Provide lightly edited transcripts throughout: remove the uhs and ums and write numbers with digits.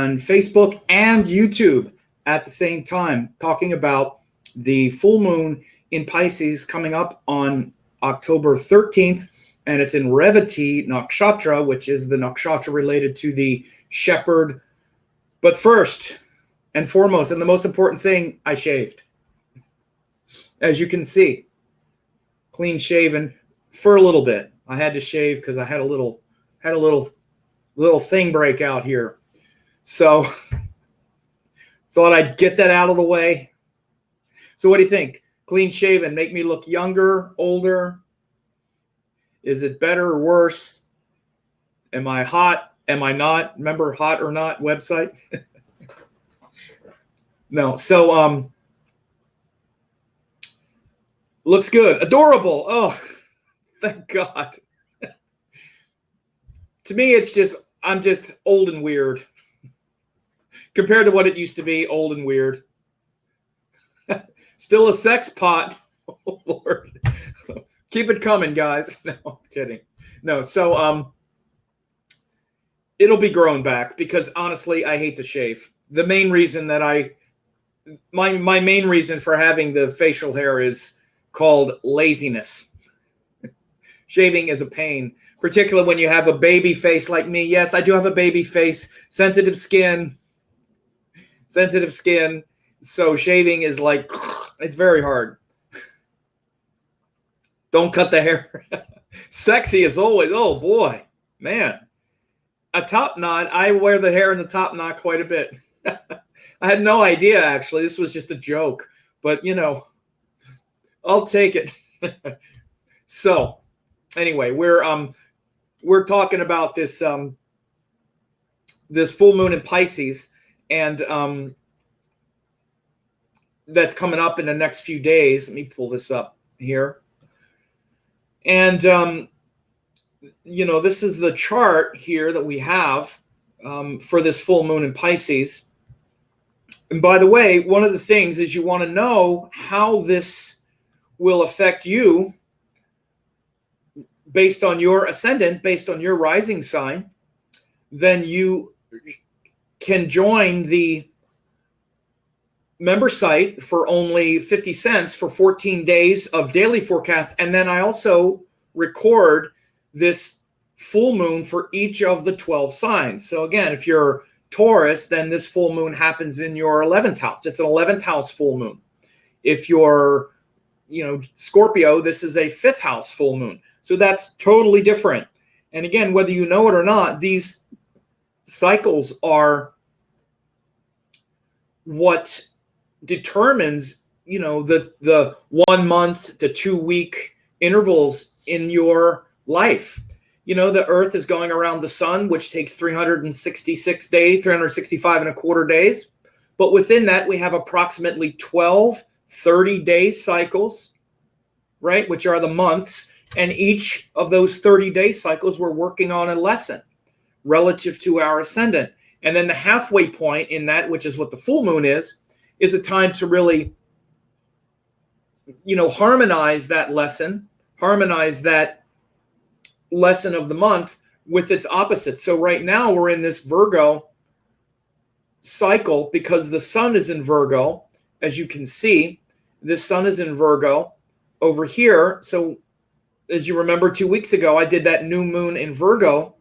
on Facebook and YouTube at the same time, talking about the full moon in Pisces coming up on October 13th, and it's in Revati Nakshatra, which is the nakshatra related to the shepherd. But first and foremost, and the most important thing, I shaved. As you can see, clean shaven for a little bit. I had to shave because I had a little thing break out here. So thought I'd get that out of the way. So what do you think? Clean shaven, make me look younger, older? Is it better or worse? Am I hot? Am I not? Remember Hot or Not website? No. So looks good. Adorable. Oh, thank God. To me, it's just, I'm just old and weird. Compared to what it used to be, old and weird. Still a sex pot. Oh, Lord. Keep it coming, guys. No, I'm kidding. No, so it'll be growing back because honestly, I hate to shave. The main reason that my main reason for having the facial hair is called laziness. Shaving is a pain, particularly when you have a baby face like me. Yes, I do have a baby face, sensitive skin. So shaving is like, it's very hard. Don't cut the hair. Sexy as always. Oh boy, man. A top knot. I wear the hair in the top knot quite a bit. I had no idea, actually. This was just a joke, but you know, I'll take it. So anyway, we're talking about this this full moon in Pisces, and that's coming up in the next few days. Let me pull this up here. And, you know, this is the chart here that we have for this full moon in Pisces. And by the way, one of the things is you want to know how this will affect you based on your ascendant, based on your rising sign. Then you can join the member site for only 50 cents for 14 days of daily forecasts. And then I also record this full moon for each of the 12 signs. So again, if you're Taurus, then this full moon happens in your 11th house. It's an 11th house full moon. If you're, you know, Scorpio, this is a 5th house full moon. So that's totally different. And again, whether you know it or not, these cycles are what determines, you know, the 1 month to 2 week intervals in your life. You know, the Earth is going around the sun, which takes 366 days, 365 and a quarter days. But within that, we have approximately 12 30-day cycles, right, which are the months. And each of those 30-day cycles, we're working on a lesson relative to our ascendant. And then the halfway point in that, which is what the full moon is a time to really, you know, harmonize that lesson of the month with its opposite. So right now we're in this Virgo cycle because the sun is in Virgo. As you can see, this sun is in Virgo over here. So as you remember, 2 weeks ago, I did that new moon in Virgo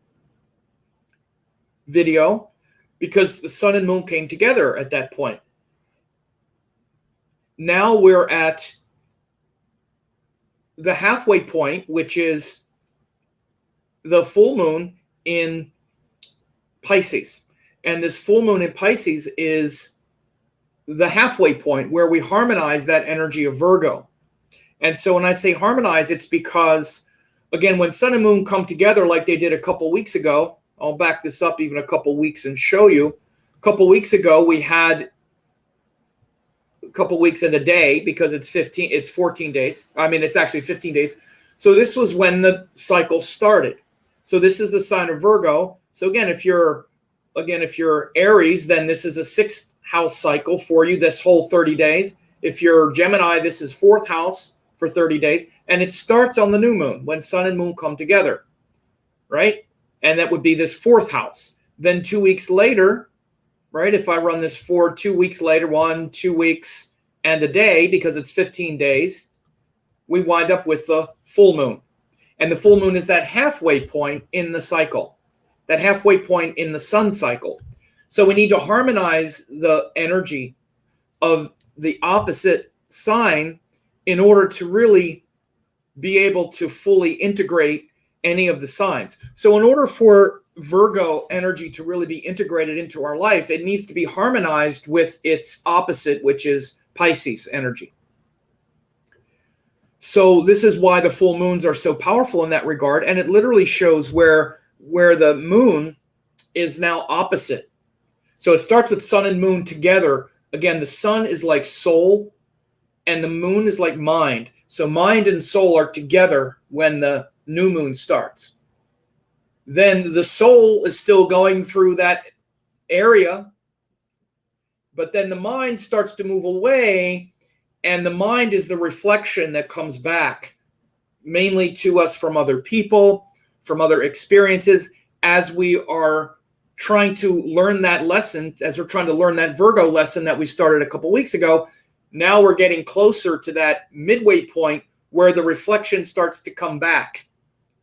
video because the sun and moon came together at that point. Now we're at the halfway point, which is the full moon in Pisces. And this full moon in Pisces is the halfway point where we harmonize that energy of Virgo. And so when I say harmonize, it's because, again, when sun and moon come together like they did a couple weeks ago, I'll back this up even a couple weeks and show you. A couple weeks ago, we had a couple weeks in a day because it's 14 days. I mean, it's actually 15 days. So this was when the cycle started. So this is the sign of Virgo. So again, if you're Aries, then this is a 6th house cycle for you, this whole 30 days. If you're Gemini, this is 4th house for 30 days. And it starts on the new moon when sun and moon come together, right? And that would be this 4th house. Then 2 weeks later, right? If I run this for 2 weeks later, 1, 2 weeks, and a day, because it's 15 days, we wind up with the full moon. And the full moon is that halfway point in the cycle, that halfway point in the sun cycle. So we need to harmonize the energy of the opposite sign in order to really be able to fully integrate any of the signs. So in order for Virgo energy to really be integrated into our life, it needs to be harmonized with its opposite, which is Pisces energy. So this is why the full moons are so powerful in that regard. And it literally shows where the moon is now opposite. So it starts with sun and moon together. Again, the sun is like soul and the moon is like mind. So mind and soul are together when the new moon starts. Then the soul is still going through that area, but then the mind starts to move away, and the mind is the reflection that comes back mainly to us from other people, from other experiences, as we are trying to learn that lesson, as we're trying to learn that Virgo lesson that we started a couple weeks ago. Now we're getting closer to that midway point where the reflection starts to come back.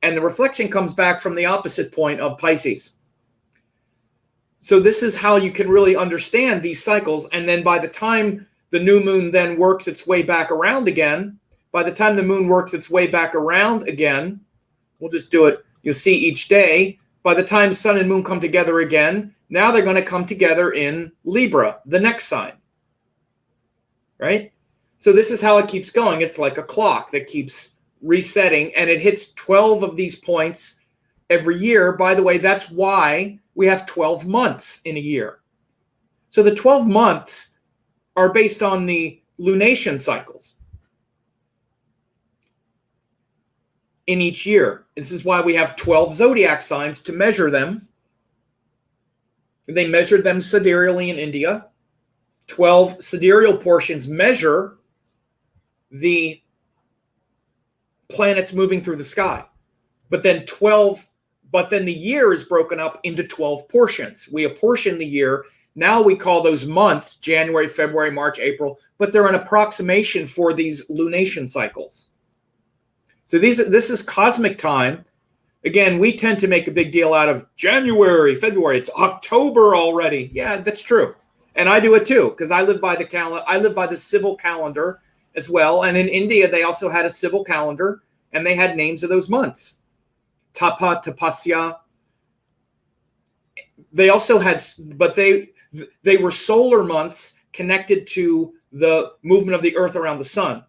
And the reflection comes back from the opposite point of Pisces. So this is how you can really understand these cycles. And then by the time the new moon then works its way back around again, we'll just do it. You'll see each day. By the time sun and moon come together again, now they're going to come together in Libra, the next sign. Right? So this is how it keeps going. It's like a clock that keeps resetting, and it hits 12 of these points every year. By the way, that's why we have 12 months in a year. So the 12 months are based on the lunation cycles in each year. This is why we have 12 zodiac signs to measure them. They measured them sidereally in India. 12 sidereal portions measure the planets moving through the sky. But then the year is broken up into 12 portions. We apportion the year. Now we call those months January, February, March, April, but they're an approximation for these lunation cycles. So this is cosmic time. Again, we tend to make a big deal out of January, February. It's October already. Yeah, that's true. And I do it too, because I live by the calendar. I live by the civil calendar as well. And in India, they also had a civil calendar, and they had names of those months. Tapa, Tapasya. They also had, but they were solar months connected to the movement of the earth around the sun.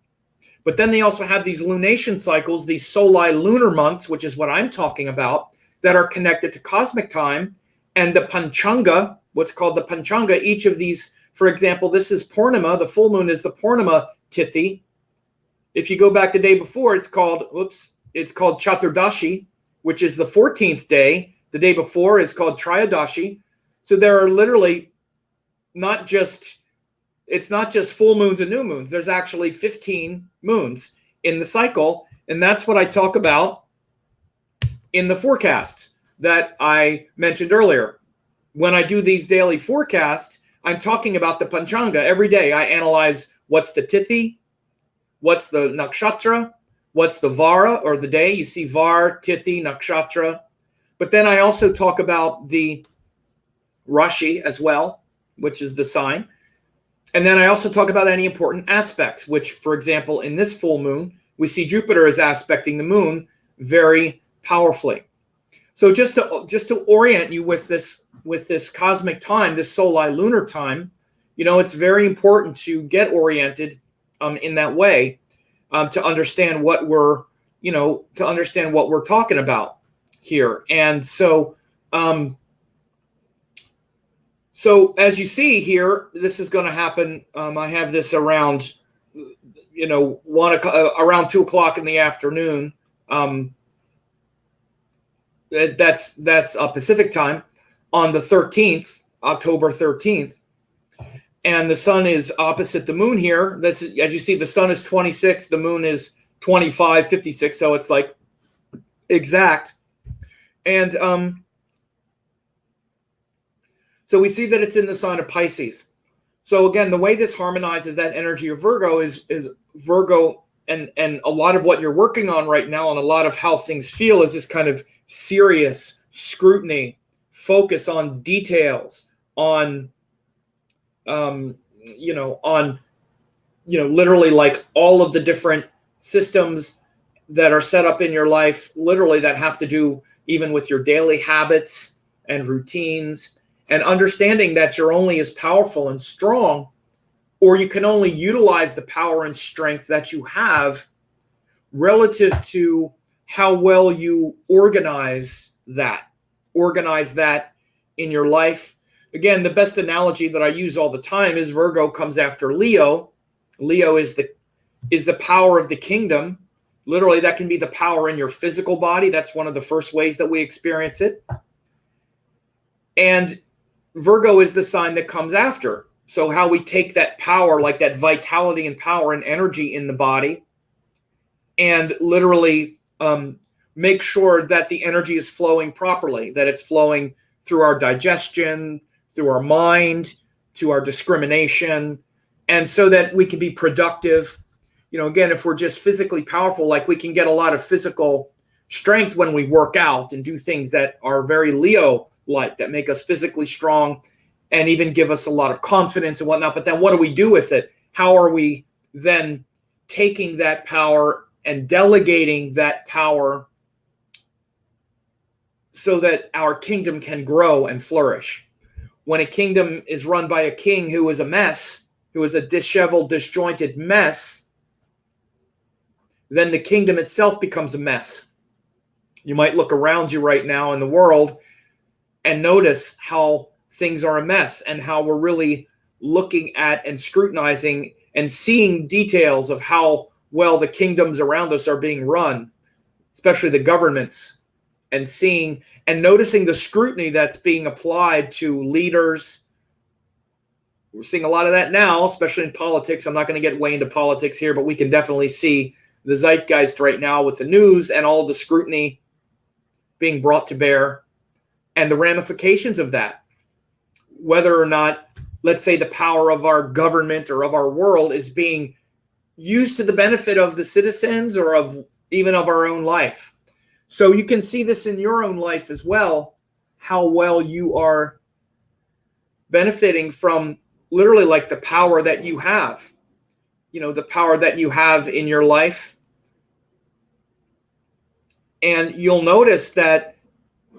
But then they also have these lunation cycles, these soli lunar months, which is what I'm talking about, that are connected to cosmic time. And the Panchanga, what's called the Panchanga, each of these, for example, this is Purnima. The full moon is the Purnima Tithi. If you go back the day before, it's called Chaturdashi, which is the 14th day. The day before is called Trayadashi. So there are literally it's not just full moons and new moons. There's actually 15 moons in the cycle. And that's what I talk about in the forecasts that I mentioned earlier. When I do these daily forecasts, I'm talking about the Panchanga every day. I analyze what's the Tithi, what's the Nakshatra, what's the Vara or the day. You see Var, Tithi, Nakshatra. But then I also talk about the Rashi as well, which is the sign. And then I also talk about any important aspects, which, for example, in this full moon, we see Jupiter is aspecting the moon very powerfully. So just to orient you with this cosmic time, this soli lunar time, it's very important to get oriented in that way to understand what we're talking about here. And so as you see here, this is going to happen. I have this around, around 2 o'clock in the afternoon. That's Pacific time on the 13th, October 13th. And the sun is opposite the moon here. This is, as you see, the sun is 26, the moon is 25, 56. So it's like exact. And So we see that it's in the sign of Pisces. So again, the way this harmonizes that energy of Virgo is Virgo, and a lot of what you're working on right now and a lot of how things feel is this kind of serious scrutiny, focus on details, on literally like all of the different systems that are set up in your life, literally that have to do even with your daily habits and routines, and understanding that you're only as powerful and strong, or you can only utilize the power and strength that you have relative to how well you organize that in your life. Again, the best analogy that I use all the time is Virgo comes after Leo. Leo is the power of the kingdom. Literally, that can be the power in your physical body. That's one of the first ways that we experience it. And Virgo is the sign that comes after. So how we take that power, like that vitality and power and energy in the body, and literally make sure that the energy is flowing properly, that it's flowing through our digestion, through our mind, to our discrimination, and so that we can be productive. Again, if we're just physically powerful, like we can get a lot of physical strength when we work out and do things that are very Leo-like, that make us physically strong and even give us a lot of confidence and whatnot. But then what do we do with it? How are we then taking that power and delegating that power so that our kingdom can grow and flourish? When a kingdom is run by a king who is a mess, who is a disheveled, disjointed mess, then the kingdom itself becomes a mess. You might look around you right now in the world and notice how things are a mess and how we're really looking at and scrutinizing and seeing details of how well the kingdoms around us are being run, especially the governments, and seeing and noticing the scrutiny that's being applied to leaders. We're seeing a lot of that now, especially in politics. I'm not going to get way into politics here, but we can definitely see the zeitgeist right now with the news and all the scrutiny being brought to bear and the ramifications of that. Whether or not, let's say, the power of our government or of our world is being used to the benefit of the citizens or of even of our own life. So you can see this in your own life as well, how well you are benefiting from literally like the power that you have, the power that you have in your life. And you'll notice that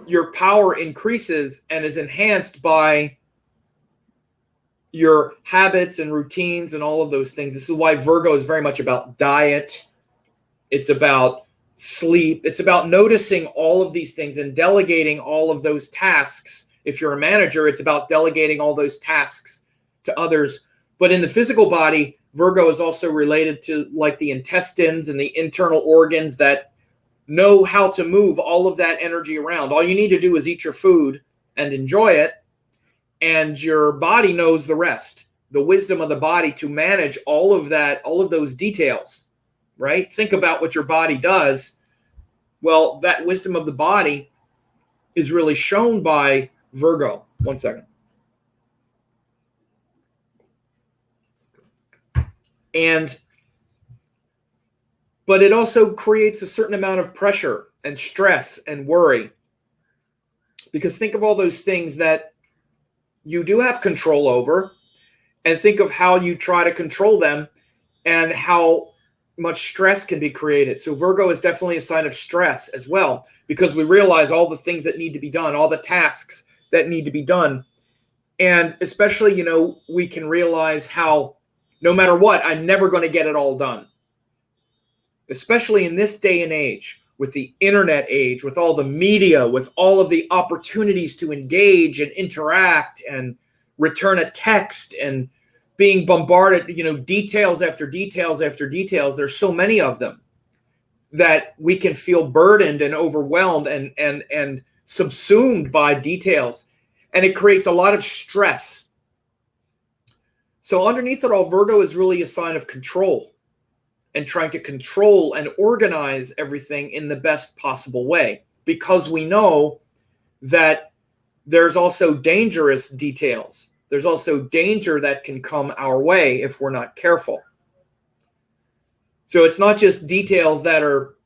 your power increases and is enhanced by your habits and routines and all of those things. This is why Virgo is very much about diet. It's about sleep. It's about noticing all of these things and delegating all of those tasks. If you're a manager, it's about delegating all those tasks to others. But in the physical body, Virgo is also related to like the intestines and the internal organs that know how to move all of that energy around. All you need to do is eat your food and enjoy it, and your body knows the rest. The wisdom of the body to manage all of that, all of those details, right? Think about what your body does. Well, that wisdom of the body is really shown by Virgo. One second. But it also creates a certain amount of pressure and stress and worry. Because think of all those things that you do have control over, and think of how you try to control them and how much stress can be created. So Virgo is definitely a sign of stress as well, because we realize all the things that need to be done, all the tasks that need to be done. And especially, we can realize how no matter what, I'm never going to get it all done. Especially in this day and age, with the internet age, with all the media, with all of the opportunities to engage and interact and return a text and being bombarded, details after details after details. There's so many of them that we can feel burdened and overwhelmed and subsumed by details. And it creates a lot of stress. So underneath it all, Virgo is really a sign of control and trying to control and organize everything in the best possible way, because we know that there's also dangerous details. There's also danger that can come our way if we're not careful. So it's not just details that are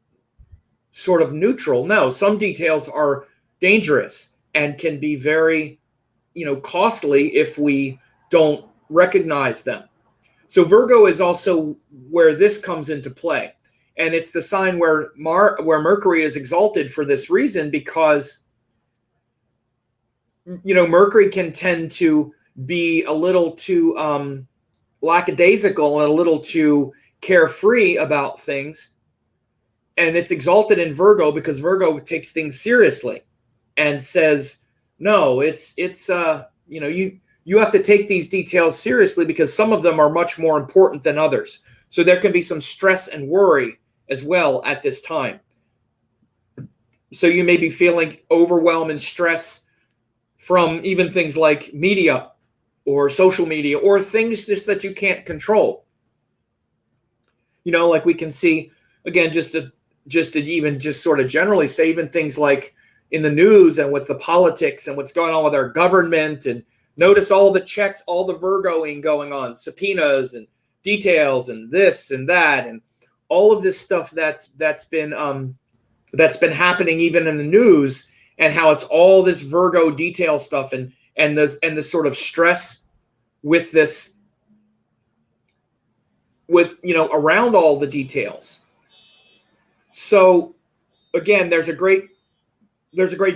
sort of neutral. No, some details are dangerous and can be very, costly if we don't recognize them. So Virgo is also where this comes into play. And it's the sign where Mercury is exalted for this reason, because Mercury can tend to be a little too lackadaisical and a little too carefree about things. And it's exalted in Virgo because Virgo takes things seriously and says, no, it's you have to take these details seriously because some of them are much more important than others. So there can be some stress and worry as well at this time. So you may be feeling overwhelm and stress from even things like media or social media or things just that you can't control. Like we can see, again, just to even just sort of generally say, even things like in the news and with the politics and what's going on with our government, and notice all the checks, all the Virgoing going on, subpoenas and details and this and that, and all of this stuff that's been happening even in the news, and how it's all this Virgo detail stuff and the sort of stress with this, around all the details. So again, there's a great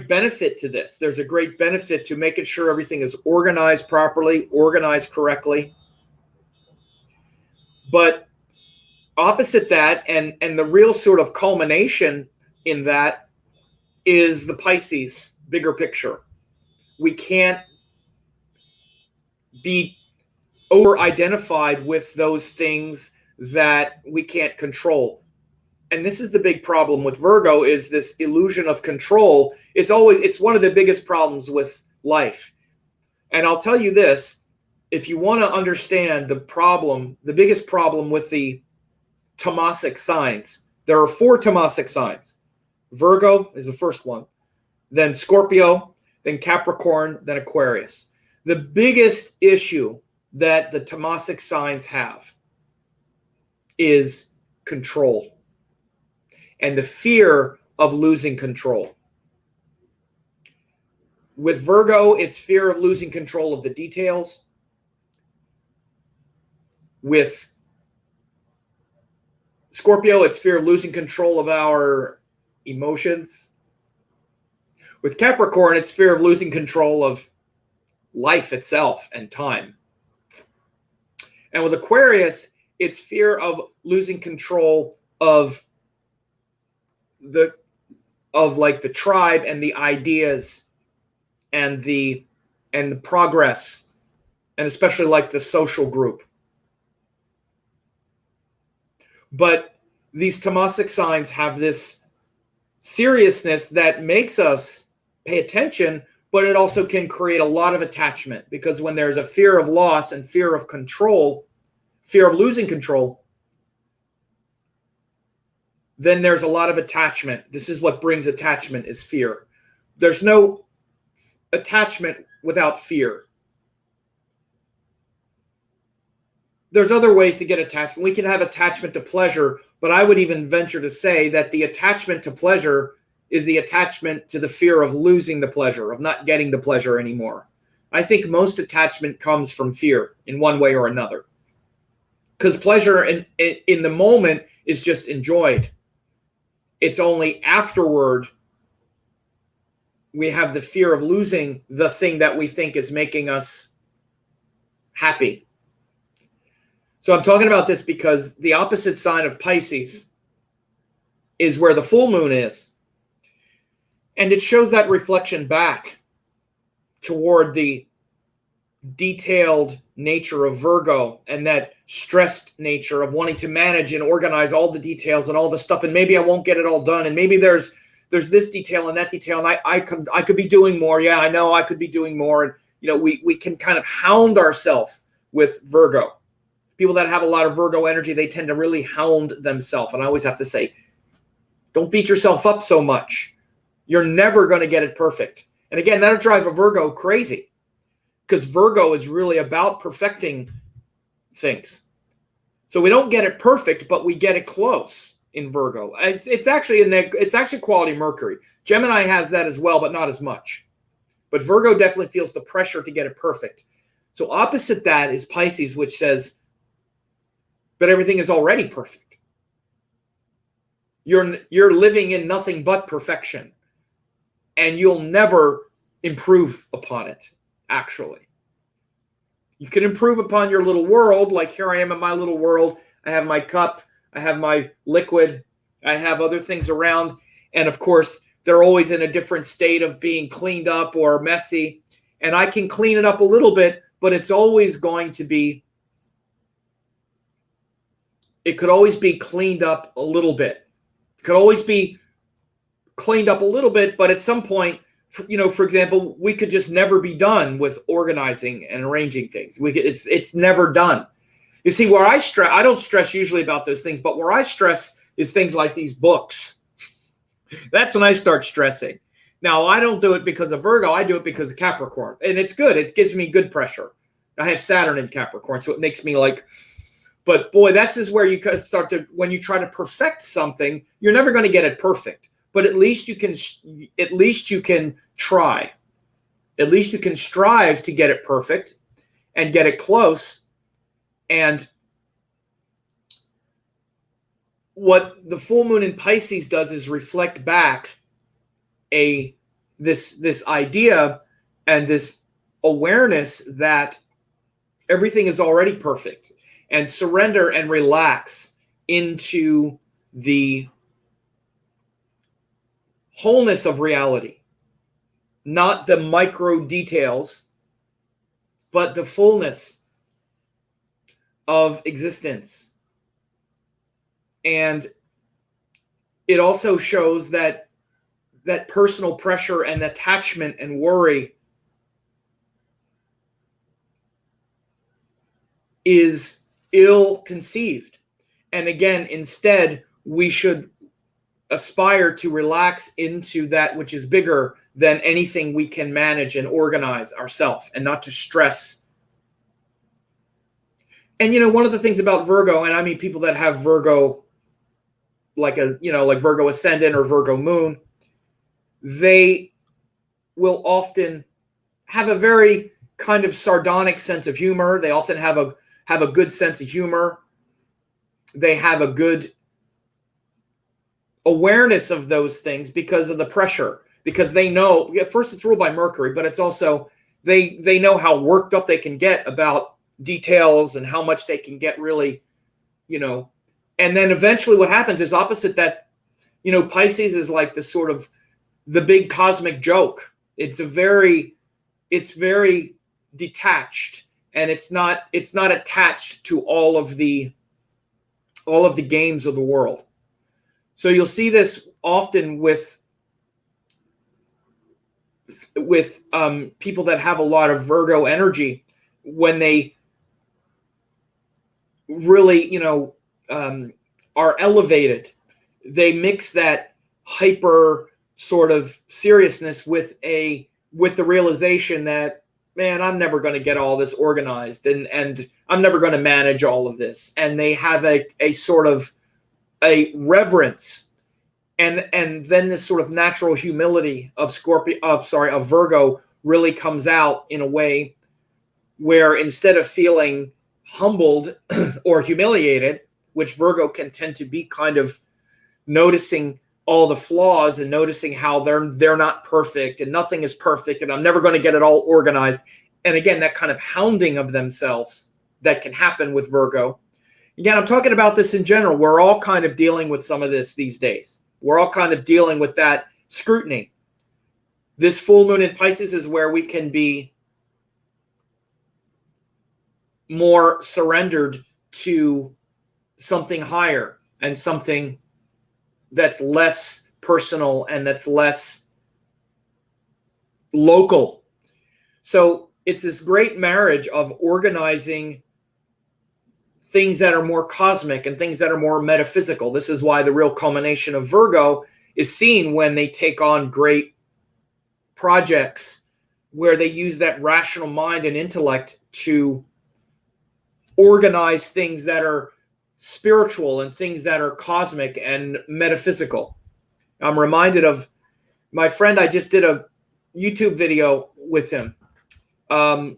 benefit to this. There's a great benefit to making sure everything is organized properly, organized correctly. But opposite that, and the real sort of culmination in that, is the Pisces bigger picture. We can't be over-identified with those things that we can't control. And this is the big problem with Virgo, is this illusion of control. It's one of the biggest problems with life. And I'll tell you this, if you want to understand the biggest problem with the Tamasic signs, there are 4 Tamasic signs. Virgo is the first one, then Scorpio, then Capricorn, then Aquarius. The biggest issue that the Tamasic signs have is control and the fear of losing control. With Virgo, it's fear of losing control of the details. With Scorpio, it's fear of losing control of our emotions. With Capricorn, it's fear of losing control of life itself and time. And with Aquarius, it's fear of losing control of the tribe and the ideas and the progress, and especially like the social group. But these Tamasic signs have this seriousness that makes us pay attention, but it also can create a lot of attachment, because when there's a fear of loss and fear of control, fear of losing control, then there's a lot of attachment. This is what brings attachment, is fear. There's no attachment without fear. There's other ways to get attachment. We can have attachment to pleasure, but I would even venture to say that the attachment to pleasure is the attachment to the fear of losing the pleasure, of not getting the pleasure anymore. I think most attachment comes from fear in one way or another. Because pleasure in the moment is just enjoyed. It's only afterward we have the fear of losing the thing that we think is making us happy. So I'm talking about this because the opposite sign of Pisces is where the full moon is. And it shows that reflection back toward the detailed nature of Virgo and that stressed nature of wanting to manage and organize all the details and all the stuff. And maybe I won't get it all done. And maybe there's this detail and that detail. And I could be doing more. Yeah, I know I could be doing more. And, we can kind of hound ourselves with Virgo. People that have a lot of Virgo energy, they tend to really hound themselves. And I always have to say, don't beat yourself up so much. You're never going to get it perfect. And again, that'll drive a Virgo crazy, because Virgo is really about perfecting things. So we don't get it perfect, but we get it close in Virgo. It's actually quality Mercury. Gemini has that as well, but not as much. But Virgo definitely feels the pressure to get it perfect. So opposite that is Pisces, which says, but everything is already perfect. You're living in nothing but perfection, and you'll never improve upon it, actually. You can improve upon your little world, like here I am in my little world. I have my cup, I have my liquid, I have other things around. And of course, they're always in a different state of being cleaned up or messy. And I can clean it up a little bit, but it's always going to be, it could always be cleaned up a little bit. It could always be cleaned up a little bit, but at some point, for example, we could just never be done with organizing and arranging things. It's never done. You see, where I don't stress usually about those things, but where I stress is things like these books. That's when I start stressing. Now, I don't do it because of Virgo. I do it because of Capricorn, and it's good. It gives me good pressure. I have Saturn in Capricorn, so it makes me like. But boy, that's just where you could start to, when you try to perfect something, you're never going to get it perfect. But at least you can try. At least you can strive to get it perfect and get it close. And what the full moon in Pisces does is reflect back this idea and this awareness that everything is already perfect, and surrender and relax into the wholeness of reality, not the micro details, but the fullness of existence. And it also shows that personal pressure and attachment and worry is ill-conceived. And again, instead, we should aspire to relax into that which is bigger than anything we can manage and organize ourselves, and not to stress. And one of the things about Virgo, and I mean people that have Virgo, like Virgo Ascendant or Virgo Moon, they will often have a very kind of sardonic sense of humor. They often have a good sense of humor. They have a good awareness of those things because of the pressure, because they know, first it's ruled by Mercury, but it's also, they know how worked up they can get about details and how much they can get really, and then eventually what happens is opposite that, Pisces is like the sort of the big cosmic joke. It's very detached, and it's not attached to all of the games of the world. So you'll see this often with people that have a lot of Virgo energy, when they really, are elevated. They mix that hyper sort of seriousness with the realization that, man, I'm never going to get all this organized, and I'm never going to manage all of this. And they have a sort of a reverence, and then this sort of natural humility of Virgo really comes out in a way where, instead of feeling humbled or humiliated, which Virgo can tend to be, kind of noticing all the flaws and noticing how they're not perfect and nothing is perfect and I'm never going to get it all organized. And again, that kind of hounding of themselves that can happen with Virgo. Again, I'm talking about this in general. We're all kind of dealing with some of this these days. We're all kind of dealing with that scrutiny. This full moon in Pisces is where we can be more surrendered to something higher and something that's less personal and that's less local. So it's this great marriage of organizing things that are more cosmic and things that are more metaphysical. This is why the real culmination of Virgo is seen when they take on great projects where they use that rational mind and intellect to organize things that are spiritual and things that are cosmic and metaphysical. I'm reminded of my friend. I just did a YouTube video with him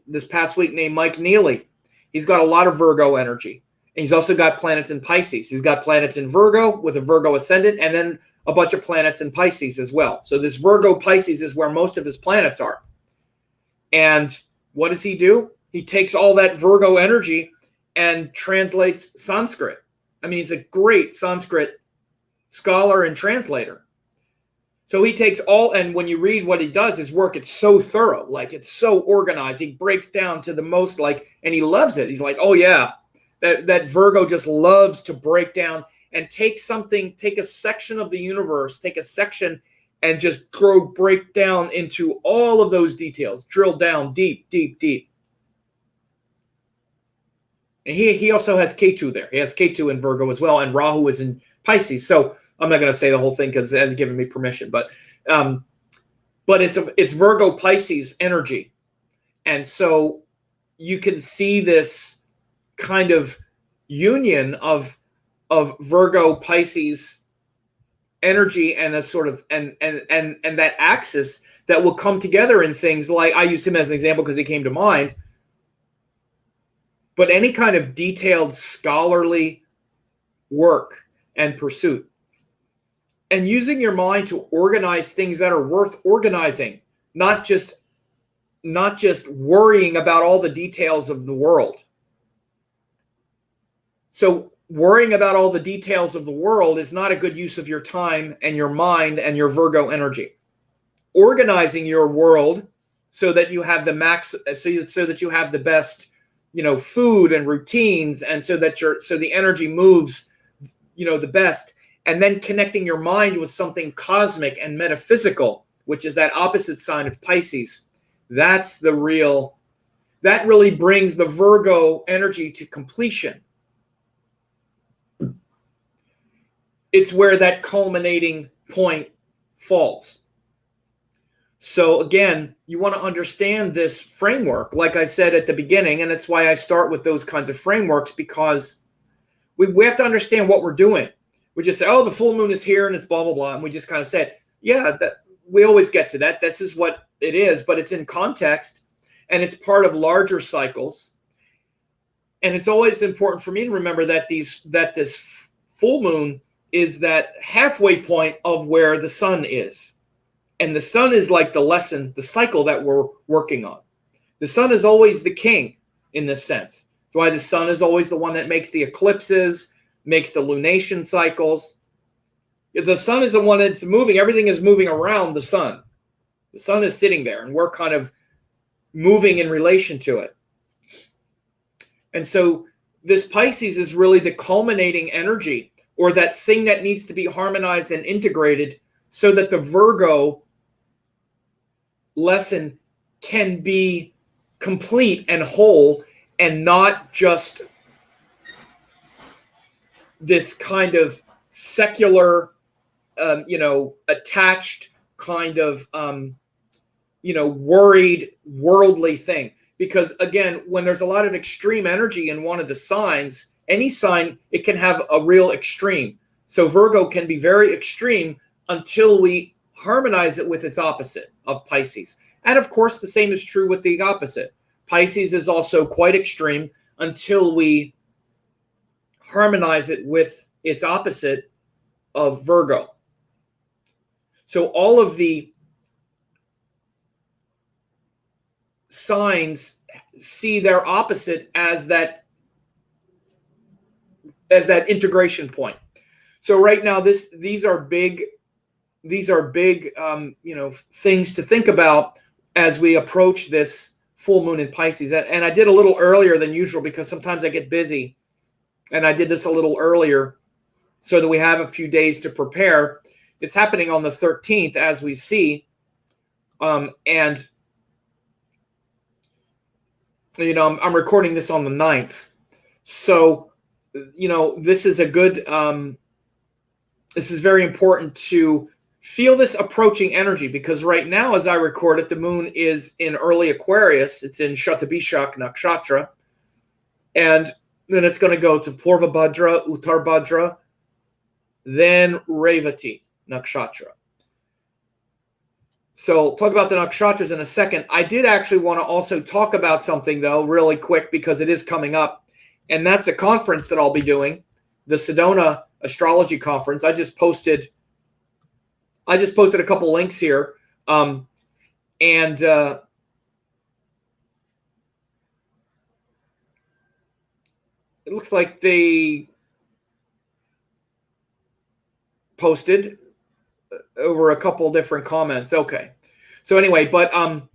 this past week named Mike Neely. He's got a lot of Virgo energy. And he's also got planets in Pisces. He's got planets in Virgo with a Virgo ascendant, and then a bunch of planets in Pisces as well. So this Virgo Pisces is where most of his planets are. And what does he do? He takes all that Virgo energy and translates Sanskrit. I mean, he's a great Sanskrit scholar and translator. So he takes all, and when you read what he does, his work, it's so thorough, like it's so organized. He breaks down to the most, like, and he loves it. He's like, oh yeah, that Virgo just loves to break down and take a section of the universe, take a section and just break down into all of those details, drill down deep, deep, deep. And he also has Ketu there. He has Ketu in Virgo as well, and Rahu is in Pisces. So I'm not going to say the whole thing because it hasn't given me permission, but it's Virgo Pisces energy, and so you can see this kind of union of Virgo Pisces energy and a sort of and that axis that will come together in things like, I used him as an example because he came to mind, but any kind of detailed scholarly work and pursuit, and using your mind to organize things that are worth organizing, not just worrying about all the details of the world. So worrying about all the details of the world is not a good use of your time and your mind and your Virgo energy. Organizing your world so that you have the max, so that you have the best, food and routines, and so that the energy moves, the best, and then connecting your mind with something cosmic and metaphysical, which is that opposite sign of Pisces. That really brings the Virgo energy to completion. It's where that culminating point falls. So again, you want to understand this framework, like I said at the beginning, and that's why I start with those kinds of frameworks, because we have to understand what we're doing. We just say, oh, the full moon is here and it's blah, blah, blah. And we just kind of said, yeah, we always get to that. This is what it is, but it's in context and it's part of larger cycles. And it's always important for me to remember that this full moon is that halfway point of where the sun is. And the sun is like the cycle that we're working on. The sun is always the king in this sense. That's why the sun is always the one that makes the eclipses, makes the lunation cycles. The sun is the one that's moving. Everything is moving around the sun. The sun is sitting there, and we're kind of moving in relation to it. And so this Pisces is really the culminating energy, or that thing that needs to be harmonized and integrated so that the Virgo lesson can be complete and whole, and not just this kind of secular, attached kind of, worried worldly thing. Because again, when there's a lot of extreme energy in one of the signs, any sign, it can have a real extreme. So Virgo can be very extreme until we harmonize it with its opposite of Pisces. And of course, the same is true with the opposite. Pisces is also quite extreme until we harmonize it with its opposite of Virgo. So all of the signs see their opposite as that integration point. So right now, these are big things to think about as we approach this full moon in Pisces. And I did a little earlier than usual because sometimes I get busy, and I did this a little earlier so that we have a few days to prepare. It's happening on the 13th, as we see, and I'm recording this on the 9th. So this is a good. This is very important to feel this approaching energy, because right now, as I record it, the moon is in early Aquarius. It's in Shatabhishak Nakshatra. And then it's going to go to Purvabhadra, Uttarbhadra, then Revati Nakshatra. So talk about the nakshatras in a second. I did actually want to also talk about something, though, really quick, because it is coming up. And that's a conference that I'll be doing, the Sedona Astrology Conference. I just posted a couple links here. It looks like they posted over a couple different comments. Okay. So anyway, but I'm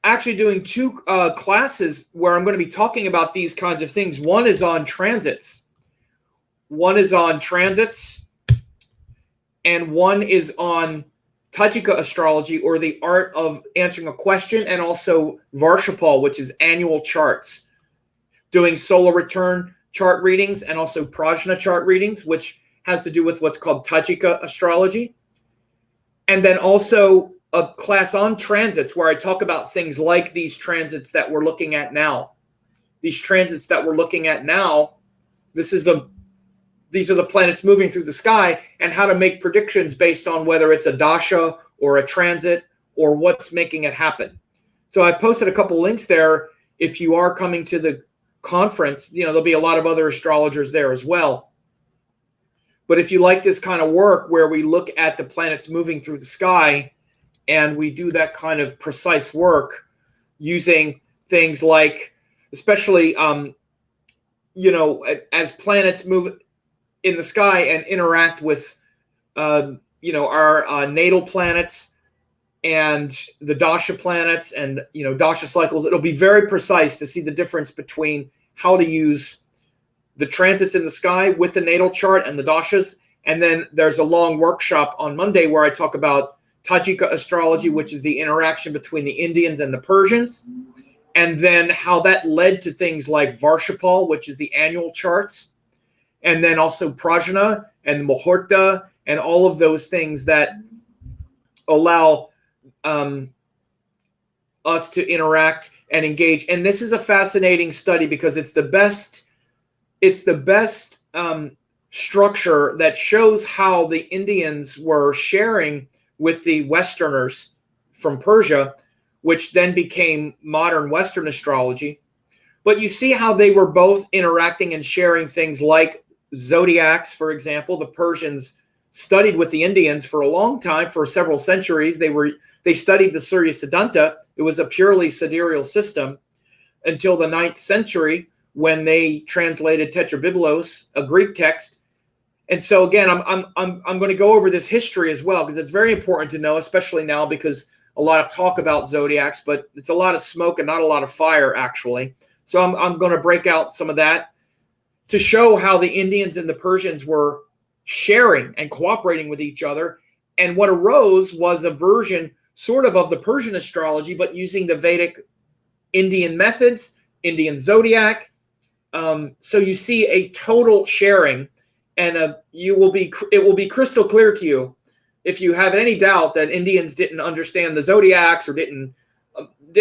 actually doing two classes where I'm going to be talking about these kinds of things. One is on transits. And one is on Tajika astrology, or the art of answering a question, and also Varshapal, which is annual charts, doing solar return chart readings and also Prajna chart readings, which has to do with what's called Tajika astrology. And then also a class on transits where I talk about things like these transits that we're looking at now. These are the planets moving through the sky, and how to make predictions based on whether it's a dasha or a transit or what's making it happen. So I posted a couple links there. If you are coming to the conference, there'll be a lot of other astrologers there as well. But if you like this kind of work where we look at the planets moving through the sky and we do that kind of precise work using things like, especially, as planets move in the sky and interact with, our natal planets and the dasha planets and, dasha cycles, it'll be very precise to see the difference between how to use the transits in the sky with the natal chart and the dashas. And then there's a long workshop on Monday where I talk about Tajika astrology, which is the interaction between the Indians and the Persians, and then how that led to things like Varshapal, which is the annual charts, and then also Prajna and Muhurta and all of those things that allow us to interact and engage. And this is a fascinating study because it's the best structure that shows how the Indians were sharing with the Westerners from Persia, which then became modern Western astrology. But you see how they were both interacting and sharing things like zodiacs, for example. The Persians studied with the Indians for a long time, for several centuries. They studied the Surya Siddhanta. It was a purely sidereal system until the 9th century, when they translated Tetrabiblos, a Greek text. And so again, I'm going to go over this history as well, because it's very important to know, especially now, because a lot of talk about zodiacs, but it's a lot of smoke and not a lot of fire, actually. So I'm going to break out some of that to show how the Indians and the Persians were sharing and cooperating with each other. And what arose was a version sort of the Persian astrology, but using the Vedic Indian methods, Indian zodiac. So you see a total sharing, and it will be crystal clear to you if you have any doubt that Indians didn't understand the zodiacs or didn't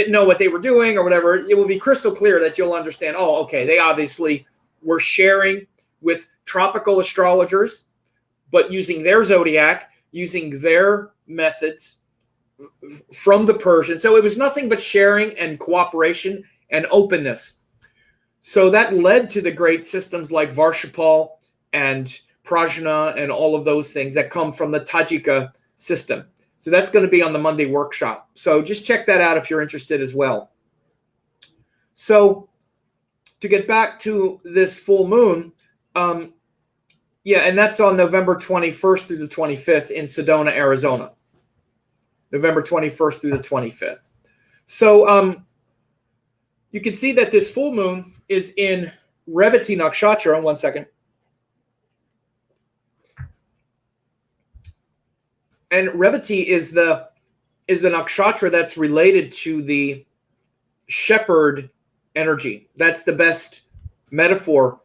know what they were doing or whatever. It will be crystal clear that you'll understand, oh, okay, they obviously were sharing with tropical astrologers, but using their zodiac, using their methods from the Persians. So it was nothing but sharing and cooperation and openness. So that led to the great systems like Varshapal and Prajna and all of those things that come from the Tajika system. So that's going to be on the Monday workshop. So just check that out if you're interested as well. So to get back to this full moon, and that's on November 21st through the 25th in Sedona, Arizona. November 21st through the 25th. So you can see that this full moon is in Revati Nakshatra. One second. And Revati is the nakshatra that's related to the shepherd energy. That's the best metaphor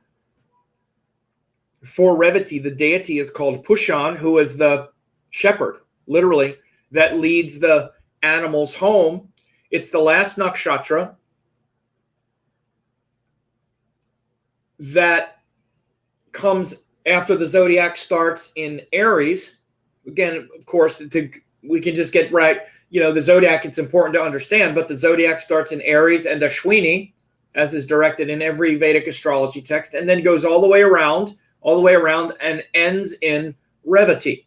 For Revati, the deity is called Pushan, who is the shepherd, literally, that leads the animals home. It's the last nakshatra that comes after the zodiac starts in Aries. Again, of course, we can just get right. The zodiac, it's important to understand, but the zodiac starts in Aries and Ashwini, as is directed in every Vedic astrology text, and then goes all the way around and ends in Revati.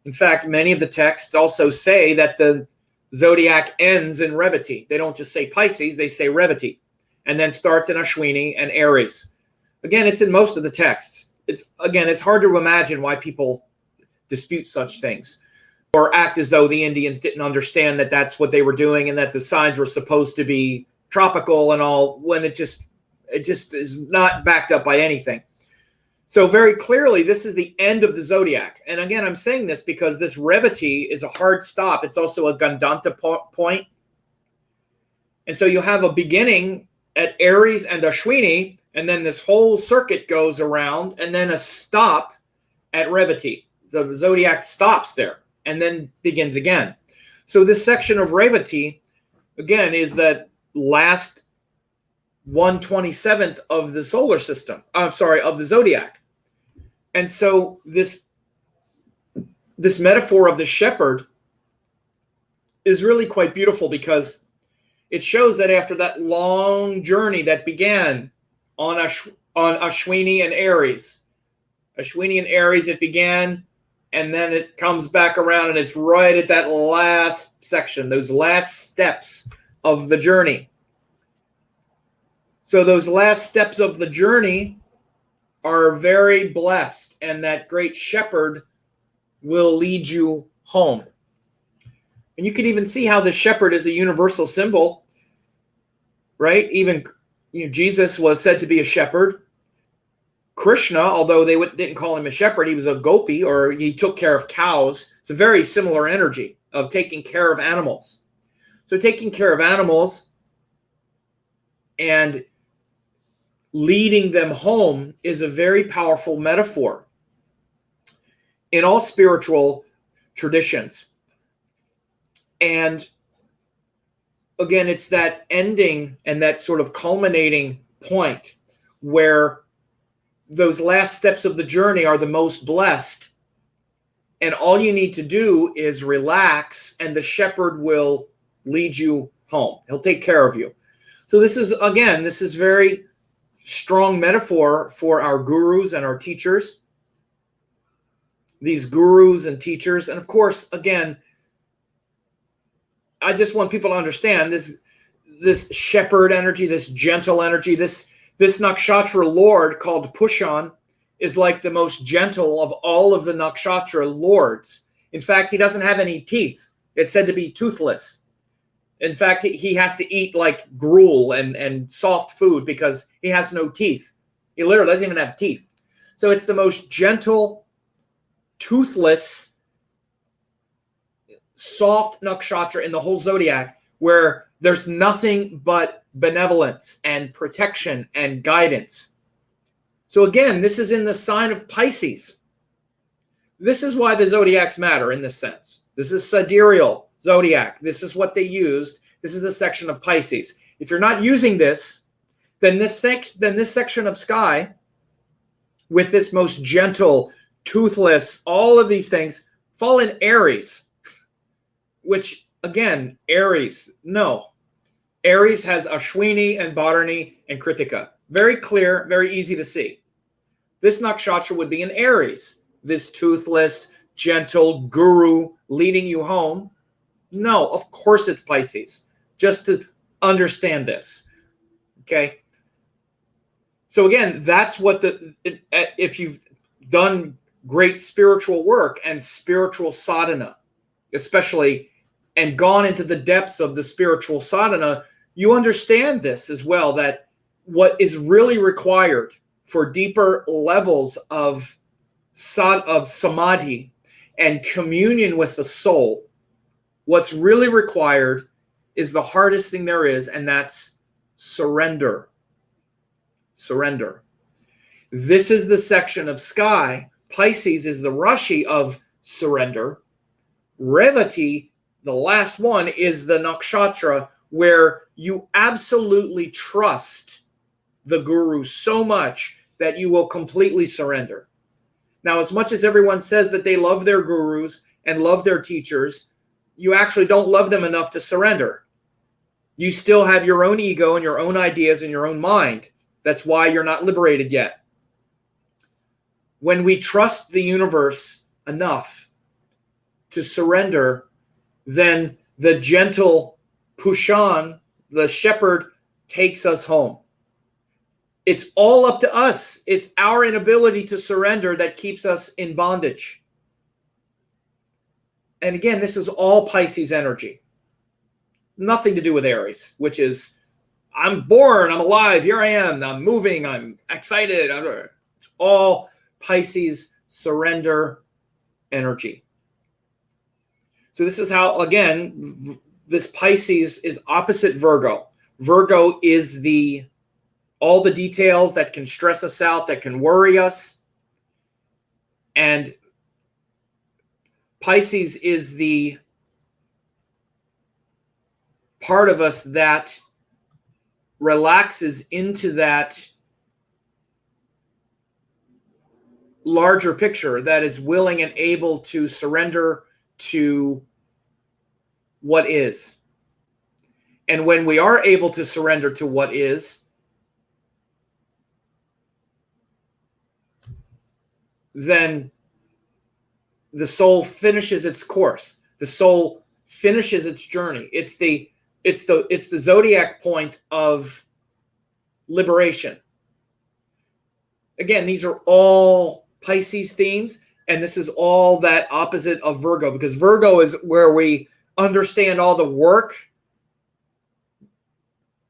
In fact, many of the texts also say that the zodiac ends in Revati. They don't just say Pisces, they say Revati, and then starts in Ashwini and Aries. Again, it's in most of the texts. It's hard to imagine why people dispute such things or act as though the Indians didn't understand that that's what they were doing and that the signs were supposed to be tropical and all, when it just is not backed up by anything. So very clearly, this is the end of the zodiac. And again, I'm saying this because this Revati is a hard stop. It's also a Gandanta point. And so you have a beginning at Aries and Ashwini, and then this whole circuit goes around, and then a stop at Revati. The zodiac stops there and then begins again. So this section of Revati, again, is that last 1/27th of the solar system. Of the zodiac. And so this metaphor of the shepherd is really quite beautiful because it shows that after that long journey that began on Ashwini and Aries, it began, and then it comes back around, and it's right at that last section, those last steps of the journey. So those last steps of the journey are very blessed, and that great shepherd will lead you home. And you can even see how the shepherd is a universal symbol, right? Even Jesus was said to be a shepherd. Krishna, although they didn't call him a shepherd, he was a gopi, or he took care of cows. It's a very similar energy of taking care of animals. So taking care of animals and leading them home is a very powerful metaphor in all spiritual traditions. And again, it's that ending and that sort of culminating point where those last steps of the journey are the most blessed. And all you need to do is relax, and the shepherd will lead you home. He'll take care of you. So this is very strong metaphor for our gurus and our teachers. These gurus and teachers. And of course, again, I just want people to understand this shepherd energy, this gentle energy, this nakshatra lord called Pushan is like the most gentle of all of the nakshatra lords. In fact, he doesn't have any teeth. It's said to be toothless. In fact, he has to eat like gruel and soft food because he has no teeth. He literally doesn't even have teeth. So it's the most gentle, toothless, soft nakshatra in the whole zodiac, where there's nothing but benevolence and protection and guidance. So again, this is in the sign of Pisces. This is why the zodiacs matter in this sense. This is sidereal zodiac. This is what they used. This is the section of Pisces. If you're not using this, then this section of sky with this most gentle, toothless, all of these things fall in Aries, which again, Aries, no. Aries has Ashwini and Bharani and Kritika. Very clear, very easy to see. This nakshatra would be in Aries, this toothless, gentle guru leading you home. No, of course it's Pisces, just to understand this. Okay? So again, that's what if you've done great spiritual work and spiritual sadhana, especially, and gone into the depths of the spiritual sadhana, you understand this as well, that what is really required for deeper levels of samadhi and communion with the soul, what's really required is the hardest thing there is, and that's surrender. Surrender. This is the section of sky. Pisces is the Rashi of surrender. Revati, the last one, is the nakshatra where you absolutely trust the guru so much that you will completely surrender. Now, as much as everyone says that they love their gurus and love their teachers, you actually don't love them enough to surrender. You still have your own ego and your own ideas and your own mind. That's why you're not liberated yet. When we trust the universe enough to surrender, then the gentle Pushan, the shepherd, takes us home. It's all up to us. It's our inability to surrender that keeps us in bondage. And again, this is all Pisces energy. Nothing to do with Aries, which is, I'm born, I'm alive, here I am, I'm moving, I'm excited. It's all Pisces surrender energy. So this is how, again, this Pisces is opposite Virgo. Virgo is all the details that can stress us out, that can worry us. And Pisces is the part of us that relaxes into that larger picture, that is willing and able to surrender to what is. And when we are able to surrender to what is, then the soul finishes its course. The soul finishes its journey. It's the zodiac point of liberation. Again, these are all Pisces themes, and this is all that opposite of Virgo, because Virgo is where we understand all the work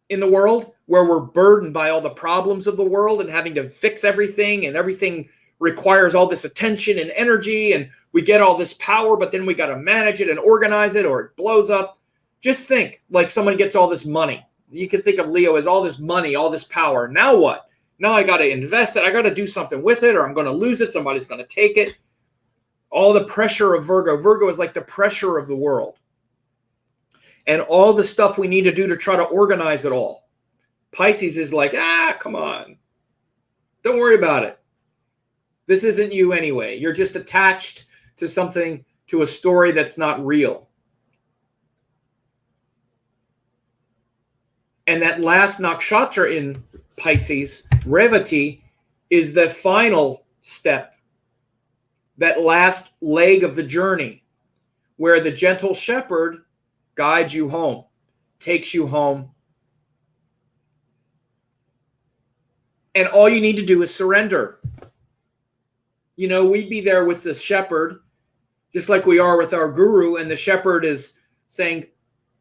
in the world, where we're burdened by all the problems of the world and having to fix everything, and everything requires all this attention and energy, and we get all this power, but then we got to manage it and organize it, or it blows up. Just think, like, someone gets all this money. You can think of Leo as all this money, all this power. Now what? Now I got to invest it. I got to do something with it, or I'm going to lose it. Somebody's going to take it. All the pressure of Virgo. Virgo is like the pressure of the world. And all the stuff we need to do to try to organize it all. Pisces is like, come on. Don't worry about it. This isn't you anyway. You're just attached to something, to a story that's not real. And that last nakshatra in Pisces, Revati, is the final step, that last leg of the journey, where the gentle shepherd guides you home, takes you home. And all you need to do is surrender. You know, we'd be there with the shepherd, just like we are with our guru, and the shepherd is saying,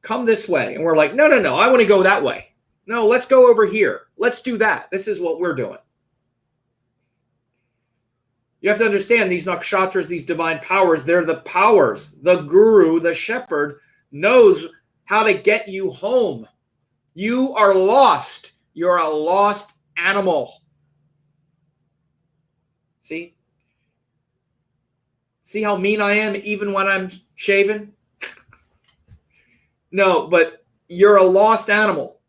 come this way. And we're like, no, I want to go that way. No, let's go over here. Let's do that. This is what we're doing. You have to understand these nakshatras, these divine powers, they're the powers. The guru, the shepherd, knows how to get you home. You are lost. You're a lost animal. See? See how mean I am even when I'm shaven? No, but you're a lost animal.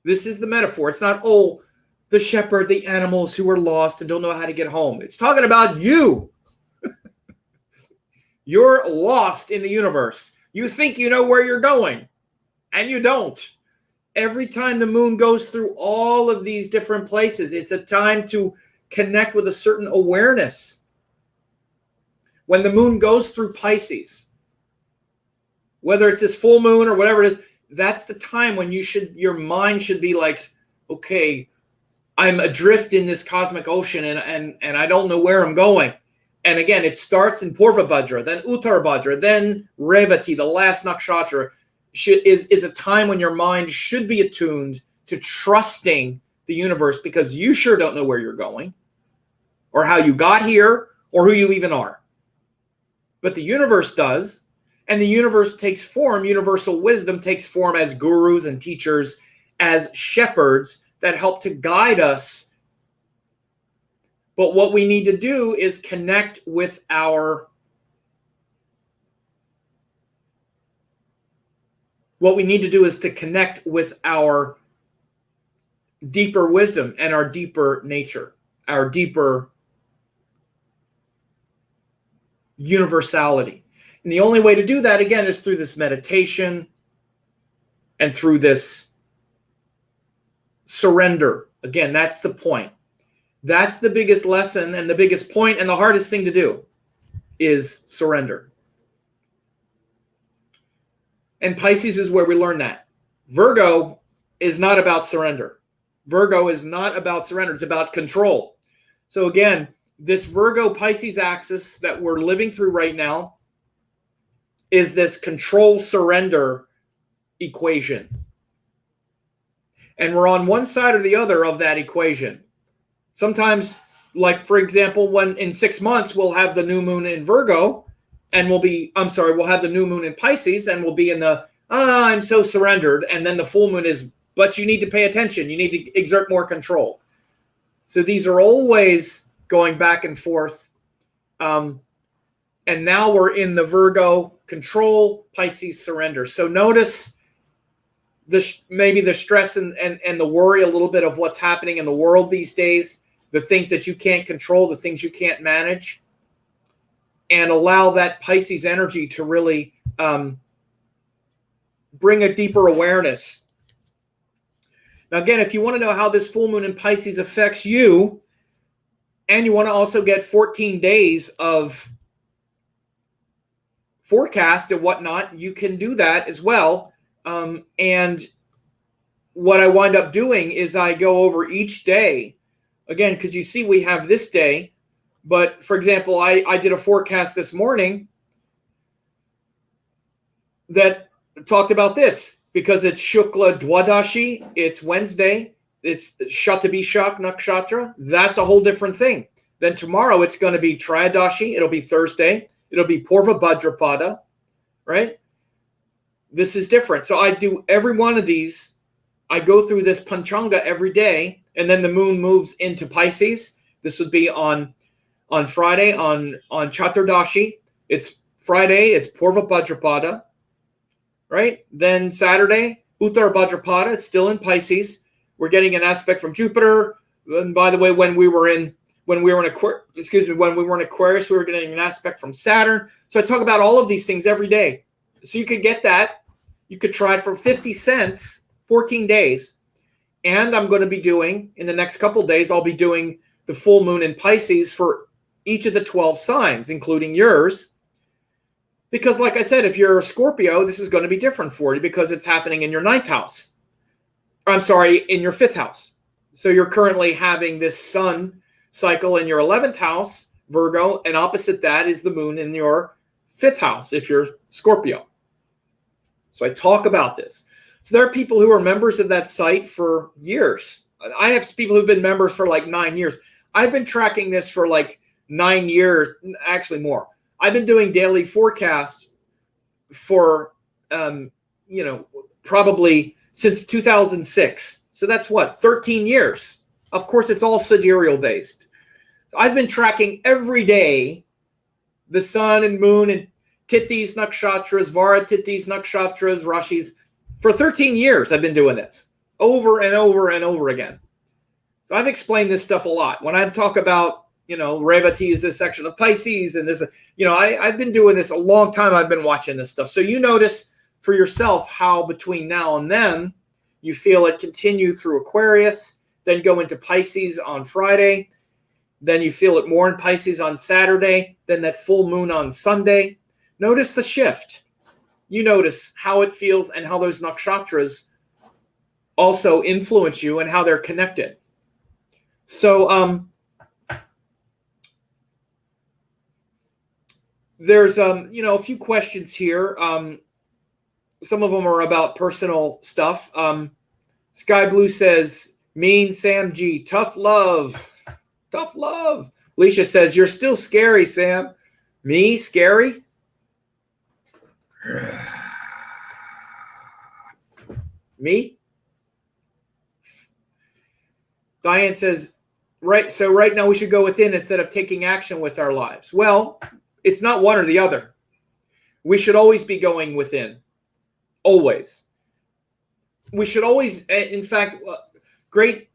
This is the metaphor. It's not, the shepherd, the animals who are lost and don't know how to get home. It's talking about you. You're lost in the universe. You think you know where you're going, and you don't. Every time the moon goes through all of these different places, it's a time to connect with a certain awareness. When the moon goes through Pisces, whether it's this full moon or whatever it is, that's the time when your mind should be like, okay, I'm adrift in this cosmic ocean, and I don't know where I'm going. And again, it starts in Purvabhadra, then Uttarbhadra, then Revati, the last nakshatra, is a time when your mind should be attuned to trusting the universe, because you sure don't know where you're going or how you got here or who you even are. But the universe does, and the universe takes form. Universal wisdom takes form as gurus and teachers, as shepherds that help to guide us But what we need to do is connect with our deeper wisdom and our deeper nature, our deeper universality. And the only way to do that, again, is through this meditation and through this surrender. Again, that's the point. That's the biggest lesson and the biggest point and the hardest thing to do is surrender. And Pisces is where we learn that. Virgo is not about surrender. Virgo is not about surrender. It's about control. So again, this Virgo-Pisces axis that we're living through right now is this control-surrender equation. And we're on one side or the other of that equation. Sometimes, like, for example, when in 6 months, we'll have the new moon in Virgo and we'll have the new moon in Pisces and we'll be in the, I'm so surrendered. And then the full moon is, but you need to pay attention. You need to exert more control. So these are always going back and forth. And now we're in the Virgo control, Pisces surrender. So notice maybe the stress and the worry a little bit of what's happening in the world these days, the things that you can't control, the things you can't manage, and allow that Pisces energy to really bring a deeper awareness. Now, again, if you want to know how this full moon in Pisces affects you, and you want to also get 14 days of forecast and whatnot, you can do that as well. And what I wind up doing is I go over each day, again, because you see we have this day, but for example, I did a forecast this morning that talked about this because it's Shukla Dwadashi, it's Wednesday, it's Shatabishak Nakshatra. That's a whole different thing. Then tomorrow it's going to be Triadashi, it'll be Thursday, it'll be Purva Bhadrapada, right? This is different. So I do every one of these. I go through this Panchanga every day, and then the moon moves into Pisces. This would be on Friday, on Chaturdashi. It's Friday, it's Purva Bhadrapada, right? Then Saturday, Uttar Bhadrapada, it's still in Pisces. We're getting an aspect from Jupiter. And by the way, when we were in Aquarius, we were getting an aspect from Saturn. So I talk about all of these things every day. So you could get that. You could try it for 50 cents, 14 days. And I'm going to be doing, in the next couple of days, I'll be doing the full moon in Pisces for each of the 12 signs, including yours. Because like I said, if you're a Scorpio, this is going to be different for you because it's happening in your 9th house. I'm sorry, in your 5th house. So you're currently having this sun cycle in your 11th house, Virgo, and opposite that is the moon in your 5th house if you're Scorpio. So I talk about this. So there are people who are members of that site for years. I have people who've been members for like 9 years. I've been tracking this for like 9 years, actually more. I've been doing daily forecasts for, probably since 2006. So that's what, 13 years. Of course, it's all sidereal based. I've been tracking every day the sun and moon and Tithis, Nakshatras, Vara Tithis, Nakshatras, Rashis. For 13 years, I've been doing this over and over and over again. So I've explained this stuff a lot. When I talk about, Revati is this section of Pisces and this, I've been doing this a long time. I've been watching this stuff. So you notice for yourself how between now and then you feel it continue through Aquarius, then go into Pisces on Friday. Then you feel it more in Pisces on Saturday, then that full moon on Sunday. Notice the shift. You notice how it feels and how those nakshatras also influence you and how they're connected. So there's a few questions here. Some of them are about personal stuff. Sky Blue says, mean Sam G, tough love. Tough love. Alicia says, you're still scary, Sam. Me? Scary? Me? Diane says, right? So right now we should go within instead of taking action with our lives. Well, it's not one or the other. We should always be going within. Always. We should always, in fact, great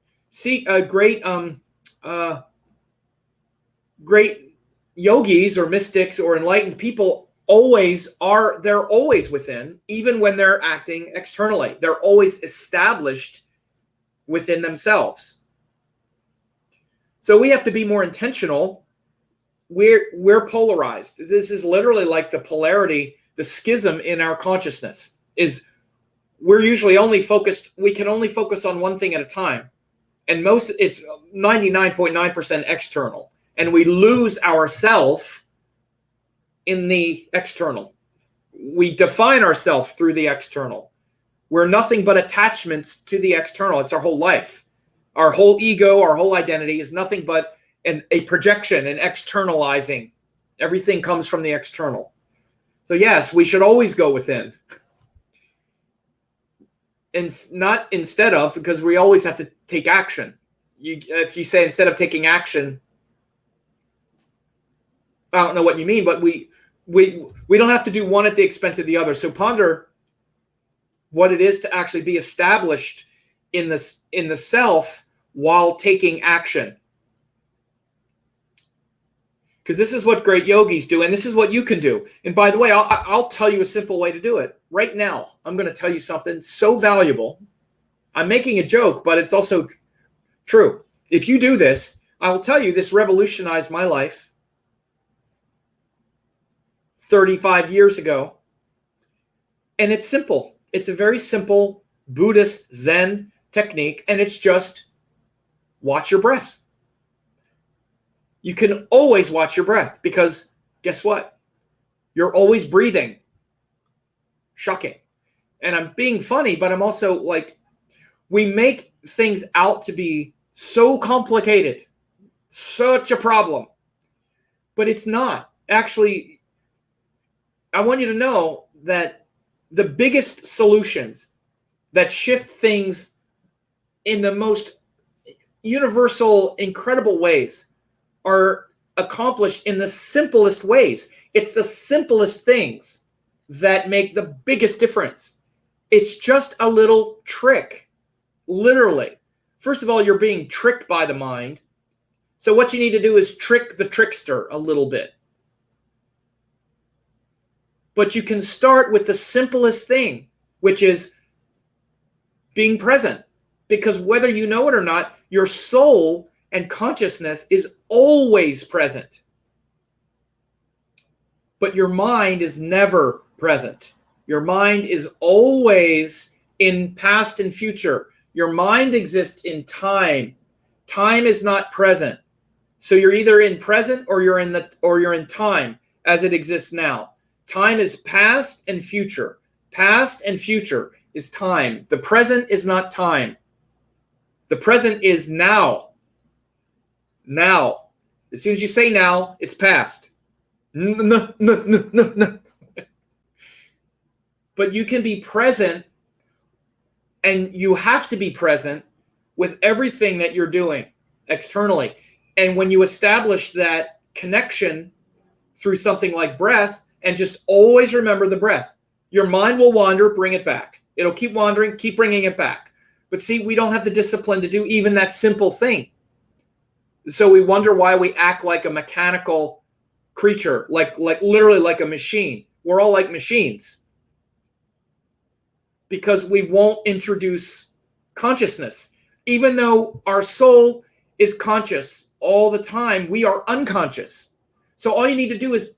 yogis or mystics or enlightened people they're always within, even when they're acting externally. They're always established within themselves. So we have to be more intentional. We're polarized. This is literally like the polarity, the schism in our consciousness is we're usually we can only focus on one thing at a time. And it's 99.9% external. And we lose ourself in the external. We define ourselves through the external. We're nothing but attachments to the external. It's our whole life. Our whole ego, our whole identity is nothing but a projection, an externalizing. Everything comes from the external. So yes, we should always go within. And not instead of, because we always have to take action. If you say instead of taking action, I don't know what you mean, but we don't have to do one at the expense of the other. So ponder what it is to actually be established in the self while taking action. Because this is what great yogis do, and this is what you can do. And by the way, I'll tell you a simple way to do it. Right now, I'm going to tell you something so valuable. I'm making a joke, but it's also true. If you do this, I will tell you this revolutionized my life 35 years ago. And it's simple. It's a very simple Buddhist Zen technique, and it's just watch your breath. You can always watch your breath because guess what? You're always breathing. Shocking. And I'm being funny, but I'm also like, we make things out to be so complicated, such a problem, but it's not. Actually, I want you to know that the biggest solutions that shift things in the most universal, incredible ways are accomplished in the simplest ways. It's the simplest things that make the biggest difference. It's just a little trick, literally. First of all, you're being tricked by the mind. So what you need to do is trick the trickster a little bit. But you can start with the simplest thing, which is being present. Because whether you know it or not, your soul and consciousness is always present. But your mind is never present. Your mind is always in past and future. Your mind exists in time. Time is not present. So you're either in present or you're in time as it exists now. Time is past and future. Past and future is time. The present is not time. The present is now. Now. As soon as you say now, it's past. No. But you can be present, and you have to be present with everything that you're doing externally. And when you establish that connection through something like breath, and just always remember the breath. Your mind will wander, bring it back. It'll keep wandering, keep bringing it back. But see, we don't have the discipline to do even that simple thing. So we wonder why we act like a mechanical creature, like literally like a machine. We're all like machines. Because we won't introduce consciousness. Even though our soul is conscious all the time, we are unconscious. So all you need to do is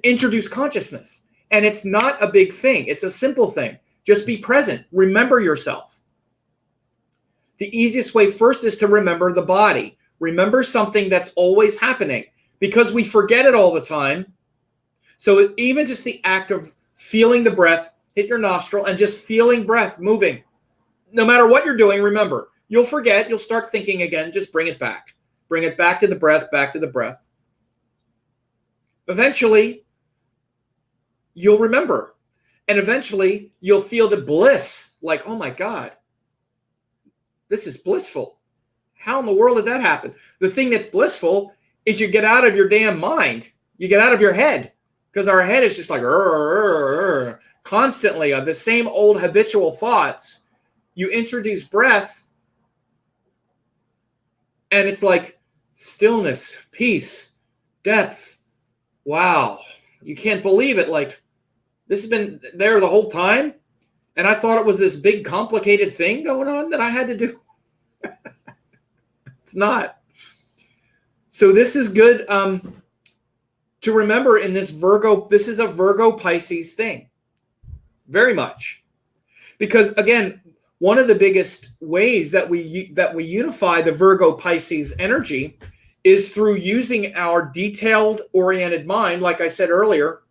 introduce consciousness. And it's not a big thing. It's a simple thing. Just be present. Remember yourself. The easiest way first is to remember the body. Remember something that's always happening because we forget it all the time. So even just the act of feeling the breath hit your nostril and just feeling breath moving. No matter what you're doing, remember, you'll forget, you'll start thinking again, just bring it back. Bring it back to the breath, back to the breath. Eventually, you'll remember. And eventually, you'll feel the bliss, like, oh my God, this is blissful. How in the world did that happen? The thing that's blissful is you get out of your damn mind. You get out of your head, because our head is just like constantly the same old habitual thoughts. You introduce breath, and it's like stillness, peace, depth. Wow. You can't believe it. Like, this has been there the whole time, and I thought it was this big complicated thing going on that I had to do. It's not. So this is good to remember in this Virgo. This is a Virgo Pisces thing, very much, because again, one of the biggest ways that we unify the Virgo Pisces energy is through using our detailed oriented mind, like I said earlier,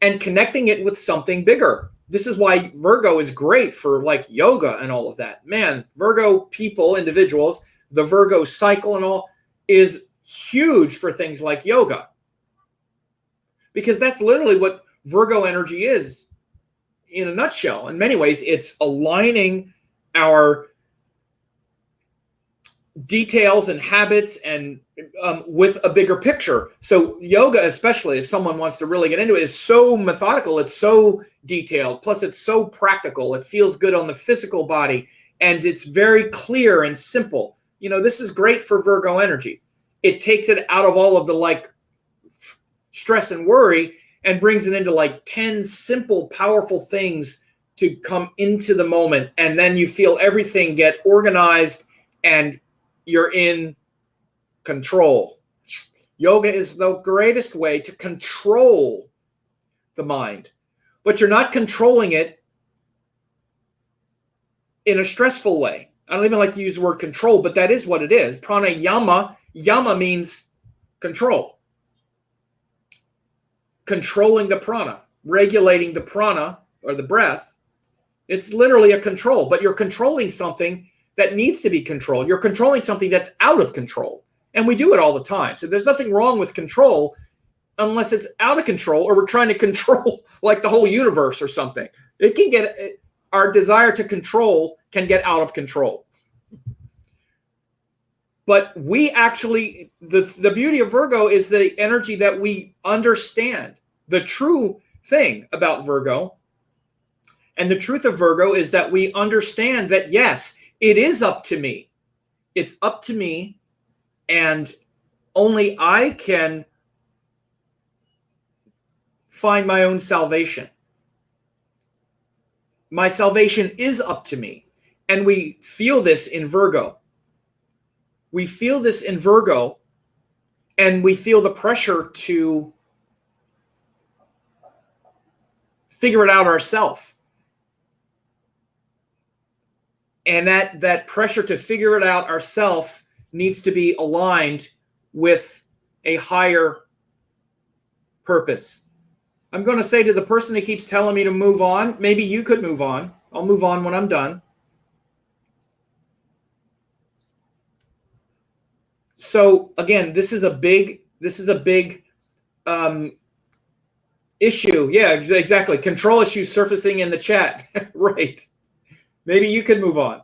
and connecting it with something bigger. This is why Virgo is great for like yoga and all of that. Man, Virgo people, individuals, the Virgo cycle and all is huge for things like yoga, because that's literally what Virgo energy is in a nutshell. In many ways, it's aligning our details and habits and with a bigger picture. So yoga, especially if someone wants to really get into it, is so methodical. It's so detailed. Plus, it's so practical. It feels good on the physical body, and it's very clear and simple. You know, this is great for Virgo energy. It takes it out of all of the like stress and worry and brings it into like 10 simple, powerful things to come into the moment. And then you feel everything get organized and you're in control. Yoga is the greatest way to control the mind, but you're not controlling it in a stressful way. I don't even like to use the word control, but that is what it is. Pranayama, yama means control. Controlling the prana, regulating the prana or the breath. It's literally a control, but you're controlling something that needs to be controlled. You're controlling something that's out of control. And we do it all the time. So there's nothing wrong with control unless it's out of control or we're trying to control like the whole universe or something. It can get, our desire to control can get out of control. But we actually, the beauty of Virgo is the energy that we understand. The true thing about Virgo, and the truth of Virgo, is that we understand that, yes, it is up to me. It's up to me, and only I can find my own salvation. My salvation is up to me. And we feel this in Virgo. We feel this in Virgo, and we feel the pressure to figure it out ourselves. And that pressure to figure it out ourselves needs to be aligned with a higher purpose. I'm going to say to the person who keeps telling me to move on, maybe you could move on. I'll move on when I'm done. So again, this is a big issue. Yeah, exactly. Control issues surfacing in the chat. Right. Maybe you can move on.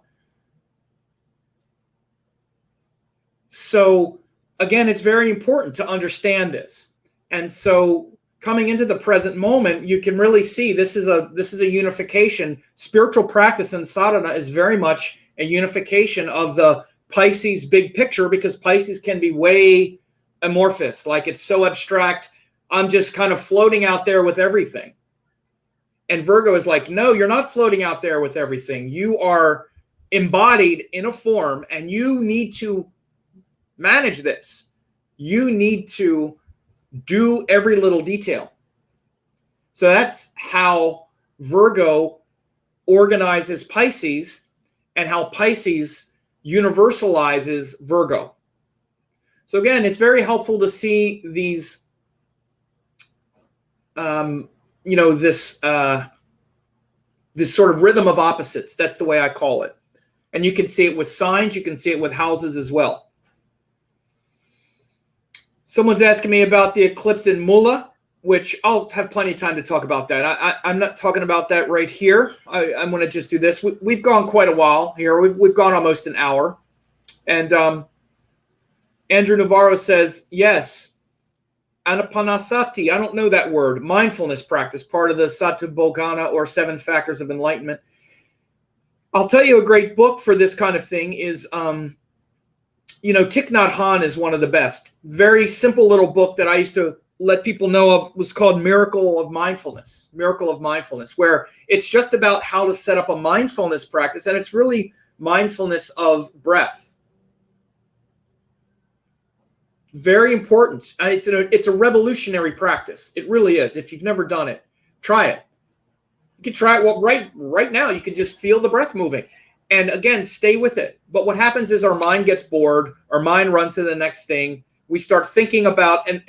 So again, it's very important to understand this. And so coming into the present moment, you can really see this is a unification. Spiritual practice and sadhana is very much a unification of the Pisces big picture, because Pisces can be way amorphous. Like, it's so abstract. I'm just kind of floating out there with everything. And Virgo is like, no, you're not floating out there with everything. You are embodied in a form, and you need to manage this. You need to do every little detail. So that's how Virgo organizes Pisces, and how Pisces universalizes Virgo. So again, it's very helpful to see these, this sort of rhythm of opposites. That's the way I call it. And you can see it with signs. You can see it with houses as well. Someone's asking me about the eclipse in Mula, which I'll have plenty of time to talk about that. I'm not talking about that right here. I'm going to just do this. We've gone quite a while here. We've gone almost an hour. And Andrew Navarro says, yes, anapanasati, I don't know that word, mindfulness practice, part of the Sattvabodhana or 7 Factors of Enlightenment. I'll tell you a great book for this kind of thing is, Thich Nhat Hanh is one of the best. Very simple little book that I used to let people know of, was called Miracle of Mindfulness, where it's just about how to set up a mindfulness practice, and it's really mindfulness of breath. Very important. It's a revolutionary practice. It really is. If you've never done it, try it. You can try it. Well, right now, you can just feel the breath moving. And again, stay with it. But what happens is our mind gets bored. Our mind runs to the next thing. We start thinking about, and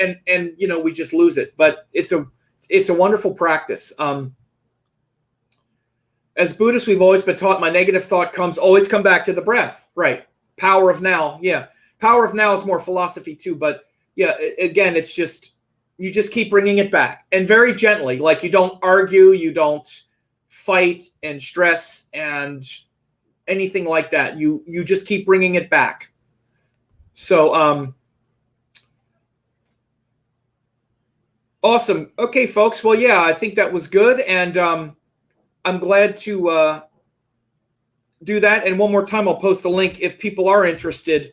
we just lose it. But it's a wonderful practice. As Buddhists, we've always been taught my negative thought always come back to the breath. Right. Power of now. Yeah. Power of now is more philosophy too, but yeah, again, it's just, you just keep bringing it back, and very gently, like you don't argue, you don't fight and stress and anything like that. You just keep bringing it back. So, awesome. Okay, folks. Well, yeah, I think that was good, and I'm glad to do that. And one more time, I'll post the link if people are interested.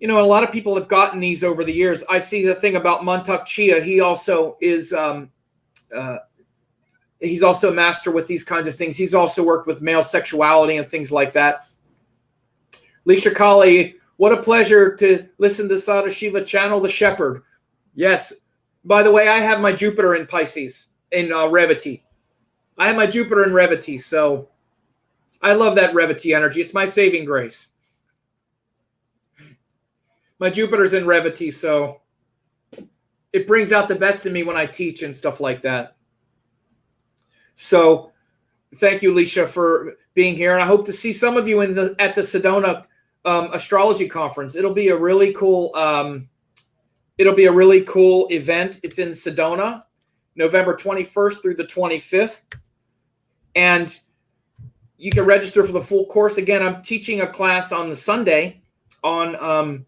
A lot of people have gotten these over the years. I see the thing about Mantak Chia. He also is, he's also a master with these kinds of things. He's also worked with male sexuality and things like that. Leisha Kali, what a pleasure to listen to Sadashiva channel the Shepherd. Yes. By the way, I have my Jupiter in Pisces, in Revati. I have my Jupiter in Revati, so I love that Revati energy. It's my saving grace. My Jupiter's in Revati, so it brings out the best in me when I teach and stuff like that. So thank you, Leisha, for being here. And I hope to see some of you at the Sedona Astrology Conference. It'll be a really cool event. It's in Sedona, November 21st through the 25th. And you can register for the full course. Again, I'm teaching a class on the Sunday on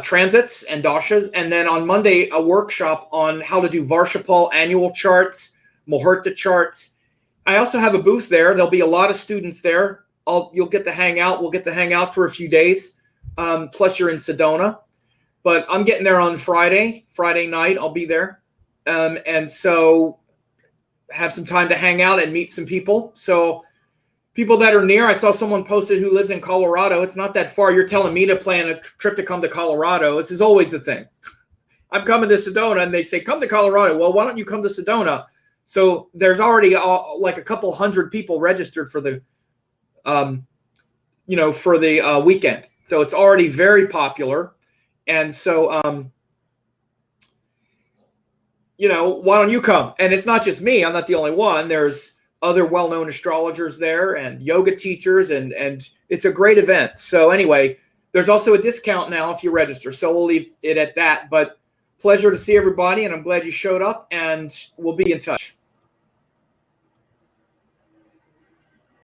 transits and dashas, and then on Monday a workshop on how to do Varshapal annual charts, Muhurta charts. I also have a booth there. There'll be a lot of students there. You'll get to hang out. We'll get to hang out for a few days. Plus you're in Sedona, but I'm getting there on Friday night. I'll be there, and so have some time to hang out and meet some people. So people that are near, I saw someone posted who lives in Colorado. It's not that far. You're telling me to plan a trip to come to Colorado. This is always the thing. I'm coming to Sedona, and they say, come to Colorado. Well, why don't you come to Sedona? So there's already like a couple hundred people registered for the, weekend. So it's already very popular. And so, why don't you come? And it's not just me. I'm not the only one. There's other well-known astrologers there and yoga teachers, and it's a great event. So anyway, there's also a discount now if you register. So we'll leave it at that. But pleasure to see everybody, and I'm glad you showed up, and we'll be in touch.